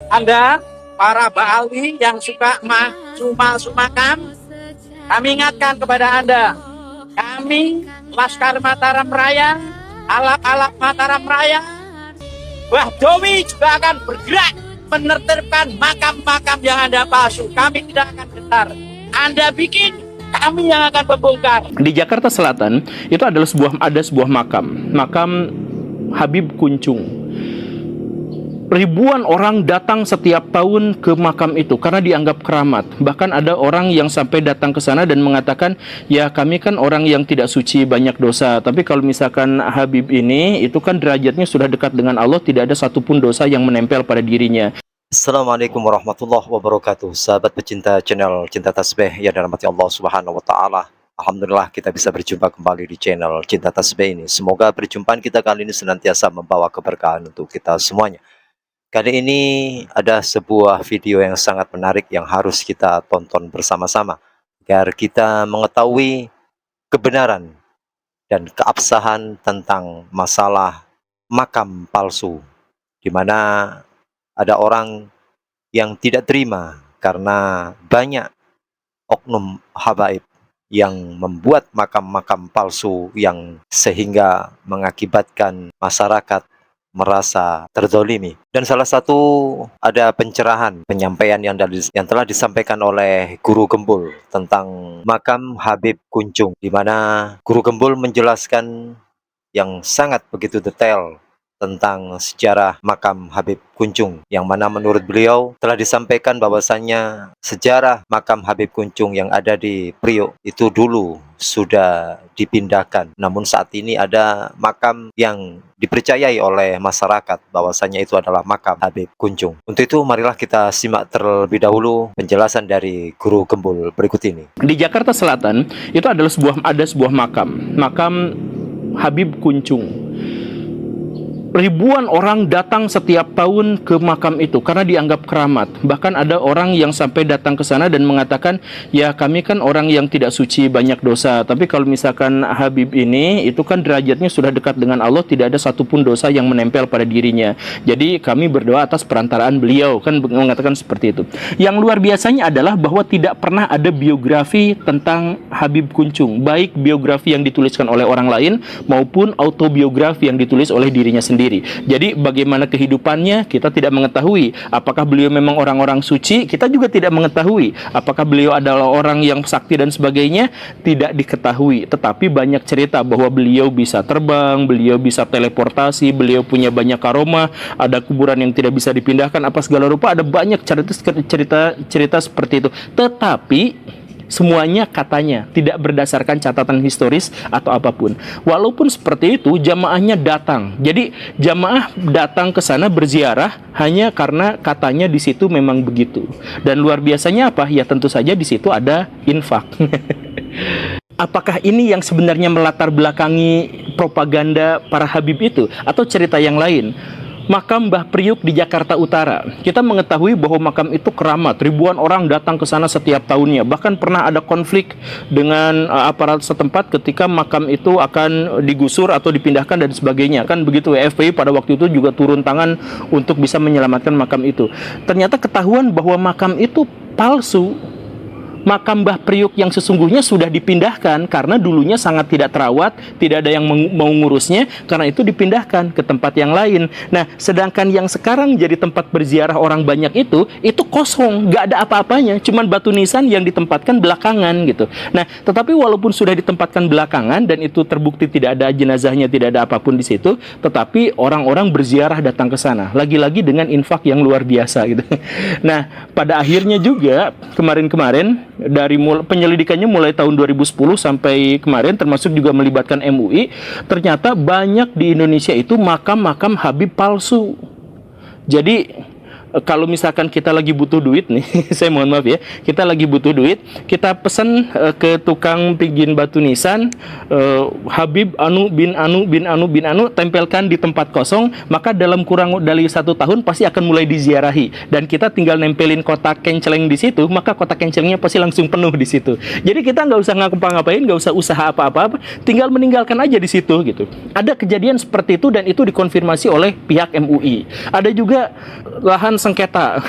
Anda, para Ba'alwi yang suka masuk makam, kami ingatkan kepada Anda, kami, Laskar Mataram Raya, alap-alap Mataram Raya, Mbah Dowi juga akan bergerak menertibkan makam-makam yang Anda palsu. Kami tidak akan gentar. Anda bikin, kami yang akan membongkar. Di Jakarta Selatan itu ada sebuah makam Habib Kuncung. Ribuan orang datang setiap tahun ke makam itu karena dianggap keramat. Bahkan ada orang yang sampai datang ke sana dan mengatakan, ya kami kan orang yang tidak suci, banyak dosa. Tapi kalau misalkan Habib ini, itu kan derajatnya sudah dekat dengan Allah, tidak ada satupun dosa yang menempel pada dirinya. Assalamualaikum warahmatullahi wabarakatuh. Sahabat pecinta channel Cinta Tasbih yang dirahmati Allah Subhanahu wa taala. Alhamdulillah kita bisa berjumpa kembali di channel Cinta Tasbih ini. Semoga perjumpaan kita kali ini senantiasa membawa keberkahan untuk kita semuanya. Kali ini ada sebuah video yang sangat menarik yang harus kita tonton bersama-sama agar kita mengetahui kebenaran dan keabsahan tentang masalah makam palsu, di mana ada orang yang tidak terima karena banyak oknum habaib yang membuat makam-makam palsu yang sehingga mengakibatkan masyarakat merasa terzolimi. Dan salah satu ada penyampaian yang telah disampaikan oleh Guru Gembul tentang makam Habib Kuncung, di mana Guru Gembul menjelaskan yang sangat begitu detail tentang sejarah makam Habib Kuncung, yang mana menurut beliau telah disampaikan bahwasannya sejarah makam Habib Kuncung yang ada di Priok itu dulu sudah dipindahkan, namun saat ini ada makam yang dipercayai oleh masyarakat bahwasannya itu adalah makam Habib Kuncung. Untuk itu marilah kita simak terlebih dahulu penjelasan dari Guru Gembul berikut ini. Di Jakarta Selatan itu ada sebuah makam Habib Kuncung. Ribuan orang datang setiap tahun ke makam itu karena dianggap keramat. Bahkan ada orang yang sampai datang ke sana dan mengatakan, ya kami kan orang yang tidak suci, banyak dosa. Tapi kalau misalkan Habib ini, itu kan derajatnya sudah dekat dengan Allah, tidak ada satupun dosa yang menempel pada dirinya. Jadi kami berdoa atas perantaraan beliau, kan mengatakan seperti itu. Yang luar biasanya adalah bahwa tidak pernah ada biografi tentang Habib Kuncung, baik biografi yang dituliskan oleh orang lain maupun autobiografi yang ditulis oleh dirinya sendiri. Jadi bagaimana kehidupannya kita tidak mengetahui. Apakah beliau memang orang-orang suci, kita juga tidak mengetahui. Apakah beliau adalah orang yang sakti dan sebagainya, tidak diketahui. Tetapi banyak cerita bahwa beliau bisa terbang, beliau bisa teleportasi, beliau punya banyak karomah, ada kuburan yang tidak bisa dipindahkan, apa segala rupa. Ada banyak cerita seperti itu. Tetapi semuanya katanya tidak berdasarkan catatan historis atau apapun. Walaupun seperti itu, jamaahnya datang. Jadi jamaah datang ke sana berziarah hanya karena katanya di situ memang begitu. Dan luar biasanya apa? Ya tentu saja di situ ada infak. Apakah ini yang sebenarnya melatar belakangi propaganda para Habib itu atau cerita yang lain? Makam Mbah Priuk di Jakarta Utara. Kita mengetahui bahwa makam itu keramat. Ribuan orang datang ke sana setiap tahunnya. Bahkan pernah ada konflik dengan aparat setempat ketika makam itu akan digusur atau dipindahkan dan sebagainya. Kan begitu, FPI pada waktu itu juga turun tangan untuk bisa menyelamatkan makam itu. Ternyata ketahuan bahwa makam itu palsu. Makam Mbah Priuk yang sesungguhnya sudah dipindahkan karena dulunya sangat tidak terawat, tidak ada yang mau ngurusnya, karena itu dipindahkan ke tempat yang lain. Nah, sedangkan yang sekarang jadi tempat berziarah orang banyak itu kosong, nggak ada apa-apanya, cuman batu nisan yang ditempatkan belakangan gitu. Nah, tetapi walaupun sudah ditempatkan belakangan dan itu terbukti tidak ada jenazahnya, tidak ada apapun di situ, tetapi orang-orang berziarah datang ke sana, lagi-lagi dengan infak yang luar biasa gitu. Nah, pada akhirnya juga kemarin-kemarin dari penyelidikannya mulai tahun 2010 sampai kemarin, termasuk juga melibatkan MUI, ternyata banyak di Indonesia itu makam-makam Habib palsu. Jadi kalau misalkan kita lagi butuh duit nih, saya mohon maaf ya, kita lagi butuh duit, kita pesan ke tukang bikin batu nisan, Habib Anu bin Anu bin Anu bin Anu, tempelkan di tempat kosong, maka dalam kurang dari 1 tahun pasti akan mulai diziarahi, dan kita tinggal nempelin kotak kenceleng di situ, maka kotak kencelengnya pasti langsung penuh di situ. Jadi kita nggak usah ngapa-ngapain, nggak usah usaha apa-apa, tinggal meninggalkan aja di situ gitu. Ada kejadian seperti itu dan itu dikonfirmasi oleh pihak MUI. Ada juga lahan lahan sengketa.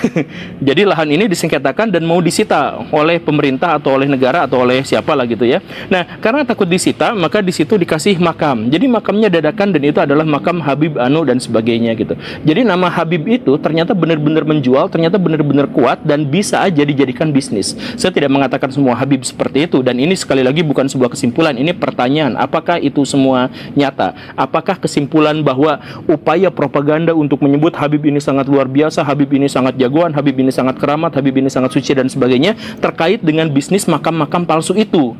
Jadi lahan ini disengketakan dan mau disita oleh pemerintah atau oleh negara atau oleh siapa lah gitu ya. Nah, karena takut disita, maka di situ dikasih makam. Jadi makamnya dadakan dan itu adalah makam Habib Anu dan sebagainya gitu. Jadi nama Habib itu ternyata benar-benar menjual, ternyata benar-benar kuat dan bisa aja dijadikan bisnis. Saya tidak mengatakan semua Habib seperti itu, dan ini sekali lagi bukan sebuah kesimpulan, ini pertanyaan. Apakah itu semua nyata? Apakah kesimpulan bahwa upaya propaganda untuk menyebut Habib ini sangat luar biasa, Habib ini sangat jagoan, Habib ini sangat keramat, Habib ini sangat suci dan sebagainya terkait dengan bisnis makam-makam palsu itu?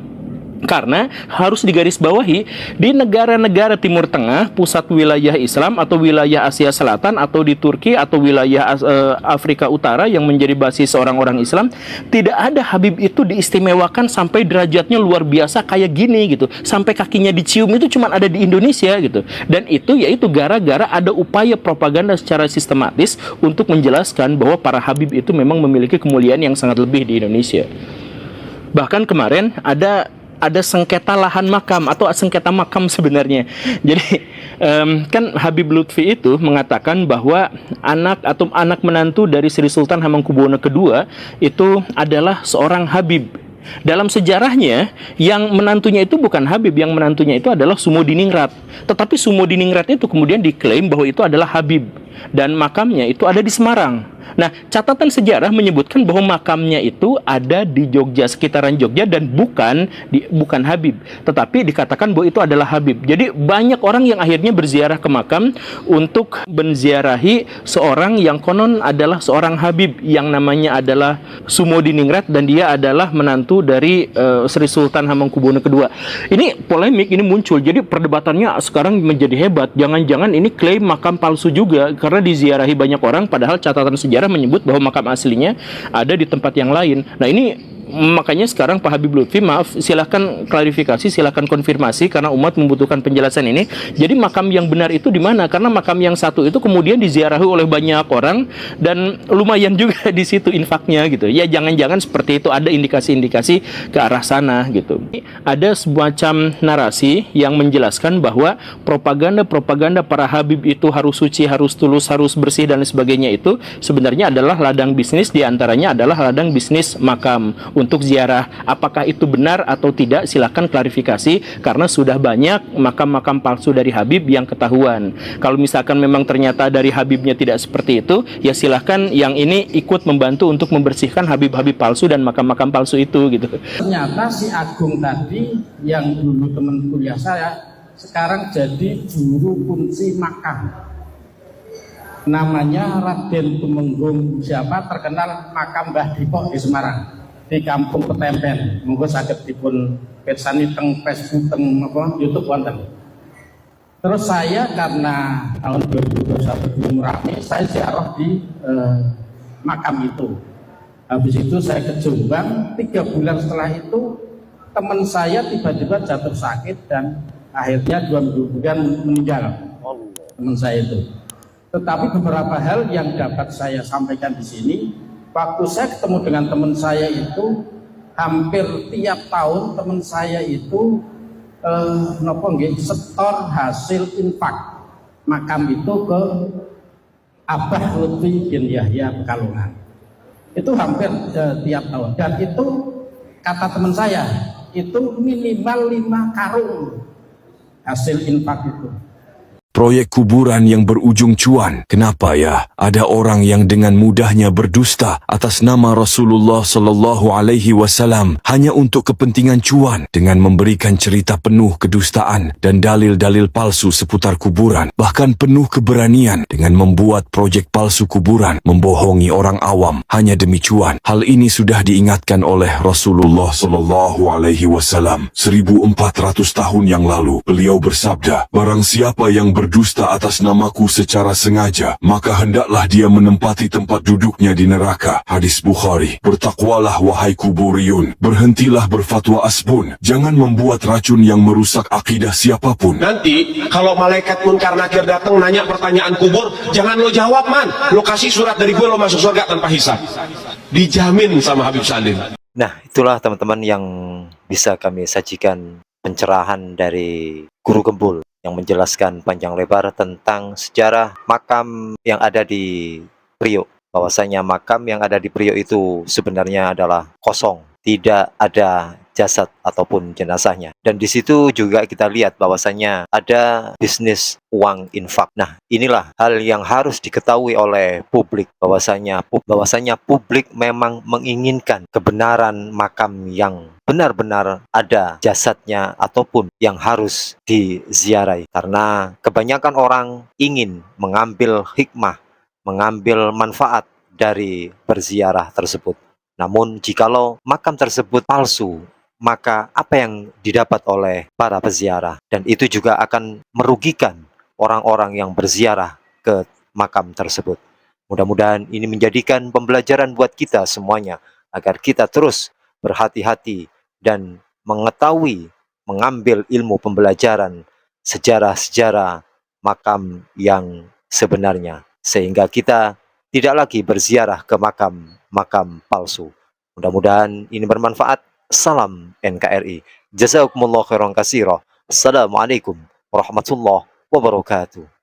Karena harus digarisbawahi, di negara-negara Timur Tengah, pusat wilayah Islam atau wilayah Asia Selatan atau di Turki atau wilayah Afrika Utara yang menjadi basis orang-orang Islam, tidak ada Habib itu diistimewakan sampai derajatnya luar biasa kayak gini gitu, sampai kakinya dicium, itu cuma ada di Indonesia gitu. Dan itu yaitu gara-gara ada upaya propaganda secara sistematis untuk menjelaskan bahwa para Habib itu memang memiliki kemuliaan yang sangat lebih di Indonesia. Bahkan kemarin ada sengketa lahan makam atau sengketa makam sebenarnya. Jadi kan Habib Lutfi itu mengatakan bahwa anak menantu dari Sri Sultan Hamengkubuwono II itu adalah seorang Habib. Dalam sejarahnya, yang menantunya itu bukan Habib, yang menantunya itu adalah Sumodiningrat. Tetapi Sumodiningrat itu kemudian diklaim bahwa itu adalah Habib dan makamnya itu ada di Semarang. Nah, catatan sejarah menyebutkan bahwa makamnya itu ada di Jogja, sekitaran Jogja, dan bukan Habib, tetapi dikatakan bahwa itu adalah Habib. Jadi banyak orang yang akhirnya berziarah ke makam untuk menziarahi seorang yang konon adalah seorang Habib yang namanya adalah Sumodiningrat dan dia adalah menantu dari Sri Sultan Hamengkubuwono II. Ini polemik, ini muncul. Jadi perdebatannya sekarang menjadi hebat. Jangan-jangan ini klaim makam palsu juga karena diziarahi banyak orang, padahal catatan sejarah menyebut bahwa makam aslinya ada di tempat yang lain. Nah, ini makanya sekarang Pak Habib Lutfi, maaf, silahkan klarifikasi, silahkan konfirmasi karena umat membutuhkan penjelasan ini. Jadi makam yang benar itu di mana? Karena makam yang satu itu kemudian diziarahi oleh banyak orang dan lumayan juga di situ infaknya gitu. Ya jangan-jangan seperti itu, ada indikasi-indikasi ke arah sana gitu. Ada semacam narasi yang menjelaskan bahwa propaganda para Habib itu harus suci, harus tulus, harus bersih dan sebagainya itu sebenarnya adalah ladang bisnis, diantaranya adalah ladang bisnis makam untuk ziarah. Apakah itu benar atau tidak? Silahkan klarifikasi karena sudah banyak makam-makam palsu dari Habib yang ketahuan. Kalau misalkan memang ternyata dari Habibnya tidak seperti itu, ya silahkan yang ini ikut membantu untuk membersihkan Habib-Habib palsu dan makam-makam palsu itu gitu. Ternyata si Agung tadi yang dulu teman kuliah saya sekarang jadi juru kunci makam. Namanya Raden Tumenggung siapa, terkenal makam Mbah Dipok di Semarang, di Kampung Petempen. Monggo saged dipun pirsani teng Facebook, teng YouTube wonten. Terus saya karena tahun 2021 belum rame, saya ziarah di makam itu. Habis itu saya ke Jombang, 3 bulan setelah itu teman saya tiba-tiba jatuh sakit dan akhirnya 2 minggu kemudian meninggal. Teman saya itu. Tetapi beberapa hal yang dapat saya sampaikan di sini, waktu saya ketemu dengan teman saya itu, hampir tiap tahun teman saya itu setor hasil infak makam itu ke Abah Lutfi bin Yahya Pekalongan. Itu hampir tiap tahun. Dan itu kata teman saya, itu minimal 5 karung hasil infak itu. Proyek kuburan yang berujung cuan. Kenapa ya? Ada orang yang dengan mudahnya berdusta atas nama Rasulullah Sallallahu Alaihi Wasallam hanya untuk kepentingan cuan dengan memberikan cerita penuh kedustaan dan dalil-dalil palsu seputar kuburan. Bahkan penuh keberanian dengan membuat proyek palsu kuburan, membohongi orang awam hanya demi cuan. Hal ini sudah diingatkan oleh Rasulullah Sallallahu Alaihi Wasallam 1400 tahun yang lalu. Beliau bersabda, barang siapa yang berdusta atas namaku secara sengaja, maka hendaklah dia menempati tempat duduknya di neraka. Hadis Bukhari. Bertakwalah wahai kuburiyun, berhentilah berfatwa asbun, jangan membuat racun yang merusak akidah siapapun. Nanti kalau malaikat munkar nakir datang nanya pertanyaan kubur, jangan lo jawab man, lo kasih surat dari gue, lo masuk surga tanpa hisab. Dijamin sama Habib Salim. Nah, itulah teman-teman yang bisa kami sajikan pencerahan dari Guru Gembul yang menjelaskan panjang lebar tentang sejarah makam yang ada di Priok. bahwasanya makam yang ada di Priok itu sebenarnya adalah kosong, tidak ada jasad ataupun jenazahnya. Dan di situ juga kita lihat bahwasanya ada bisnis uang infak. Nah, inilah hal yang harus diketahui oleh publik, bahwasanya publik memang menginginkan kebenaran makam yang benar-benar ada jasadnya ataupun yang harus diziarahi. Karena kebanyakan orang ingin mengambil hikmah, mengambil manfaat dari berziarah tersebut. Namun jikalau makam tersebut palsu, maka apa yang didapat oleh para peziarah? Dan itu juga akan merugikan orang-orang yang berziarah ke makam tersebut. Mudah-mudahan ini menjadikan pembelajaran buat kita semuanya, agar kita terus berhati-hati dan mengetahui, mengambil ilmu pembelajaran sejarah-sejarah makam yang sebenarnya, sehingga kita tidak lagi berziarah ke makam palsu. Mudah-mudahan ini bermanfaat. Salam NKRI. Jazakumullah khairan katsira. Assalamualaikum warahmatullahi wabarakatuh.